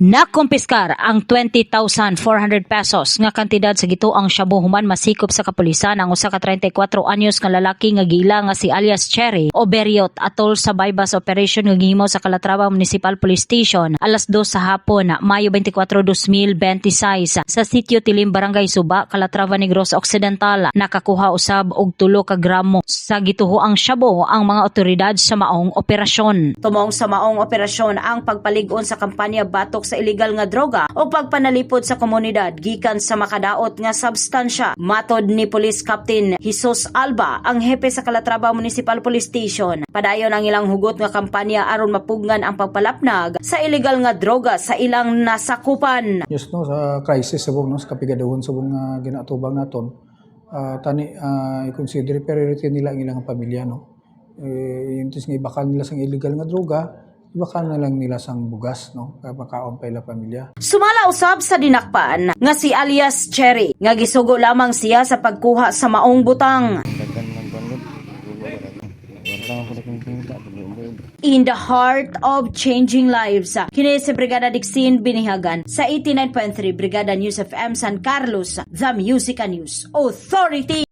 Nakumpiskar ang 20,400 pesos nga kantidad sa gituang shabu human masikop sa kapulisan ang usa ka 34 anyos nga lalaki nga gila nga si alias Cherry Oberiot atol sa bypass operation nga gihimo sa Calatrava Municipal Police Station alas 2 sa hapon, Mayo 24, 2026 sa sitio Tilim, Barangay Suba, Calatrava Negros Occidental. Nakakuha usab og 3 ka gramo sa gituhoang shabu ang mga otoridad sa maong operasyon. Tumong sa maong operasyon ang pagpalig-on sa kampanya batok sa illegal nga droga o pagpanalipod sa komunidad gikan sa makadaot nga substansya. Matod ni Police Captain Jesus Alba, ang hepe sa Calatrava Municipal Police Station, padayon ang ilang hugot nga kampanya aron mapugnan ang pagpalapnag sa illegal nga droga sa ilang nasakupan. Yes, no, sa crisis subong no, sa kapigadahon subong nga ginatubang naton, i-consider priority nila ang ilang pamilya, no. Yung tis nga ibakan nila sang illegal nga droga, ibakan na lang nila sang bugas, no, makaon pa ila pamilya. Sumala usab sa dinakpan nga si alias Cherry nga gisugo lamang siya sa pagkuha sa maong butang. In the heart of changing lives, kini si Brigada Dixin Binihagan sa 89.3 Brigada News FM San Carlos, The Musica News Authority.